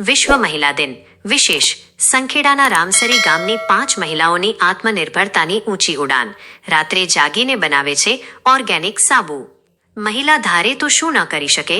વિશ્વ મહિલા દિન વિશેષ સંખેડાના રામસરી ગામની 5 મહિલાઓની આત્મનિર્ભરતાની ઊંચી ઉડાન. રાત્રે જાગીને બનાવે છે ઓર્ગેનિક સાબુ. મહિલા ધારે તો શું ન કરી શકે?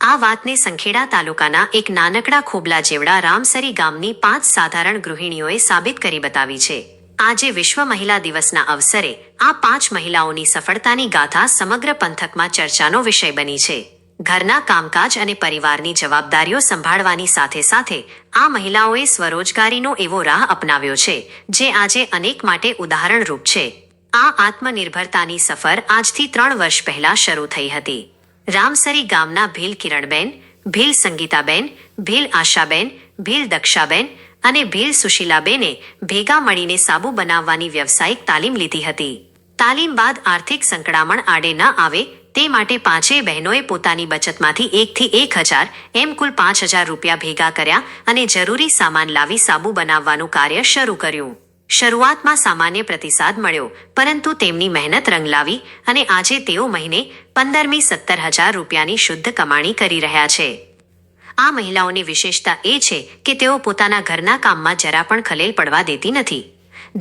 આ વાતને સંખેડા તાલુકાના એક નાનકડા ખોબલા જેવડા રામસરી ગામની 5 સાધારણ ગૃહિણીઓએ સાબિત કરી બતાવી છે. આજે વિશ્વ મહિલા દિવસના અવસરે આ 5 મહિલાઓની સફળતાની ગાથા સમગ્ર પંથકમાં ચર્ચાનો વિષય બની છે. ઘરના કામકાજ અને પરિવારની જવાબદારીઓ સંભાળવાની સાથે સાથે આ મહિલાઓએ સ્વરોજગારીનો એવો રાહ અપનાવ્યો છે જે આજે અનેક માટે ઉદાહરણરૂપ છે. આ આત્મનિર્ભરતાની સફર આજથી 3 વર્ષ પહેલા શરૂ થઈ હતી. રામસરી ગામના ભીલ કિરણબેન, ભીલ સંગીતાબેન, ભીલ આશાબેન, ભીલ દક્ષાબેન અને ભીલ સુશીલાબેને ભેગા મળીને સાબુ બનાવવાની વ્યવસાયિક તાલીમ લીધી હતી. તાલીમ બાદ આર્થિક સંકળામણ આડે ન આવે તે માટે 5 બહેનોએ પોતાની બચતમાંથી 1 થી 1000 એમ કુલ 5000 રૂપિયા ભેગા કર્યા અને જરૂરી સામાન લાવી સાબુ બનાવવાનું કાર્ય શરૂ કર્યું. શરૂઆતમાં સામાન્ય પ્રતિસાદ મળ્યો, પરંતુ તેમની મહેનત રંગ લાવી અને આજે તેઓ મહિને 15 17,000 રૂપિયાની શુદ્ધ કમાણી કરી રહ્યા છે. આ મહિલાઓની વિશેષતા એ છે કે તેઓ પોતાના ઘરના કામમાં જરા પણ ખલેલ પડવા દેતી નથી.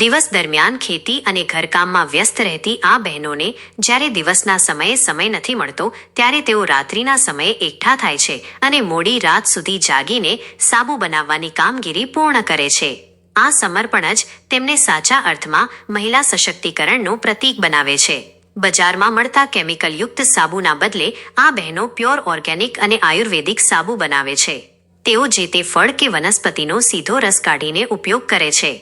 દિવસ દરમિયાન ખેતી અને ઘરકામમાં વ્યસ્ત રહેતી આ બહેનોને જ્યારે દિવસના સમયે સમય નથી મળતો ત્યારે તેઓ રાત્રિના સમયે એકઠા થાય છે અને મોડી રાત સુધી જાગીને સાબુ બનાવવાની કામગીરી પૂર્ણ કરે છે. આ સમર્પણ જ તેમને સાચા અર્થમાં મહિલા સશક્તિકરણનું પ્રતીક બનાવે છે. બજારમાં મળતા કેમિકલયુક્ત સાબુના બદલે આ બહેનો પ્યોર ઓર્ગેનિક અને આયુર્વેદિક સાબુ બનાવે છે. તેઓ જે તે ફળ કે વનસ્પતિનો સીધો રસ કાઢીને ઉપયોગ કરે છે.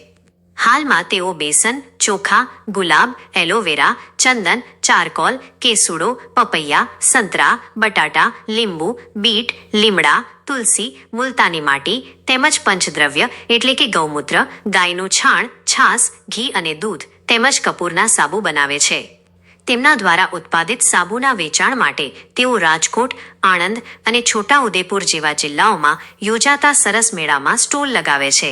હાલમાં તેઓ બેસન, ચોખા, ગુલાબ, એલોવેરા, ચંદન, ચારકોલ, કેસુડો, પપૈયા, સંતરા, બટાટા, લીંબુ, બીટ, લીમડા, તુલસી, મુલતાની માટી તેમજ પંચદ્રવ્ય એટલે કે ગૌમૂત્ર, ગાયનું છાણ, છાસ, ઘી અને દૂધ તેમજ કપૂરના સાબુ બનાવે છે. તેમના દ્વારા ઉત્પાદિત સાબુના વેચાણ માટે તેઓ રાજકોટ, આણંદ અને છોટાઉદેપુર જેવા જિલ્લાઓમાં યોજાતા સરસ મેળામાં સ્ટોલ લગાવે છે.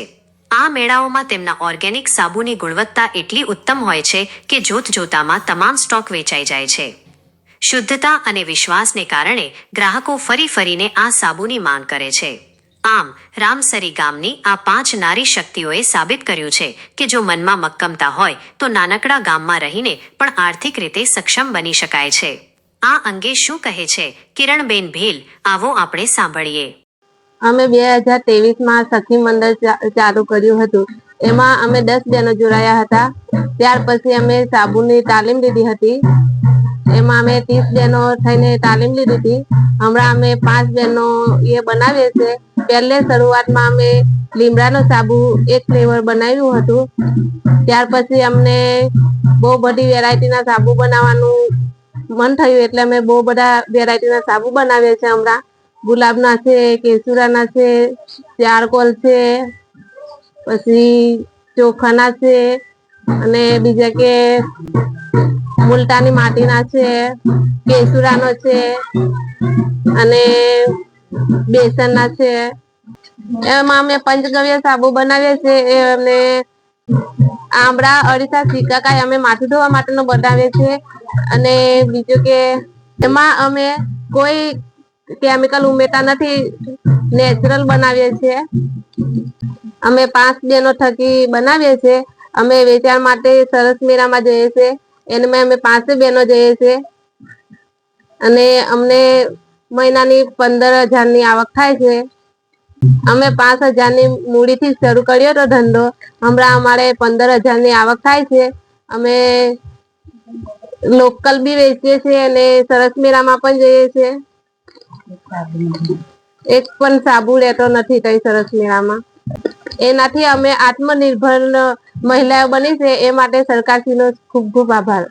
આ મેળાઓમાં તેમના ઓર્ગેનિક સાબુની ગુણવત્તા એટલી ઉત્તમ હોય છે કે જોતજોતામાં તમામ સ્ટોક વેચાઈ જાય છે. શુદ્ધતા અને વિશ્વાસને કારણે ગ્રાહકો ફરી ફરીને આ સાબુની માંગ કરે છે. આમ રામસરી ગામની આ 5 નારી શક્તિઓએ સાબિત કર્યું છે કે જો મનમાં મક્કમતા હોય તો નાનકડા ગામમાં રહીને પણ આર્થિક રીતે સક્ષમ બની શકાય છે. આ અંગે શું કહે છે કિરણબેન ભીલ, આવો આપણે સાંભળીએ. અમે 2023માં સખી મંડળ ચાલુ કર્યું હતું. એમાં અમે 10 બહેનો જોડાયા હતા. ત્યાર પછી અમે સાબુની તાલીમ લીધી હતી. એમાં અમે 30 બહેનો થઈને તાલીમ લીધી હતી. હમણાં અમે 5 બહેનો એ બનાવીએ છીએ. પહેલે શરૂઆતમાં અમે લીમડાનો સાબુ એક ફ્લેવર બનાવ્યું હતું. ત્યાર પછી અમને બહુ બધી વેરાયટીના સાબુ બનાવવાનું મન થયું એટલે અમે બહુ બધા વેરાયટીના સાબુ બનાવીએ છીએ. હમણાં ગુલાબના છે, કેસુરાના છે, ચારકોલ છે, પછી ચોખાના છે અને બીજા કે મુલતાની માટીના છે, કેસુરાનો છે અને બેસનના છે. એમાં અમે પંચગવ્ય સાબુ બનાવીએ છીએ. અને આમળા, અરીસા, સિકાકાઈ અમે માથું ધોવા માટેનો બનાવીએ છીએ. અને બીજું કે એમાં અમે કોઈ કેમિકલ ઉમેરતા નથી, નેચરલ બનાવીએ છીએ. અમે 5 બહેનો થકી બનાવીએ છીએ. અમે વેચાણ માટે સરસ મેળામાં જઈએ છીએ. એમાં અમે 5 બહેનો જઈએ છીએ અને અમને મહિનાની 15,000ની આવક થાય છે. અમે 5,000ની મૂડીથી શરૂ કર્યો તો ધંધો. હમણાં અમારે 15,000ની આવક થાય છે. અમે લોકલ બી વેચીએ છીએ અને સરસ મેળામાં પણ જઈએ છીએ. એક પણ સાબુ લેતો નથી કઈ સરસ મેળામાં. એનાથી અમે આત્મનિર્ભર મહિલાઓ બની છે. એ માટે સરકારશ્રીનો ખૂબ ખૂબ આભાર.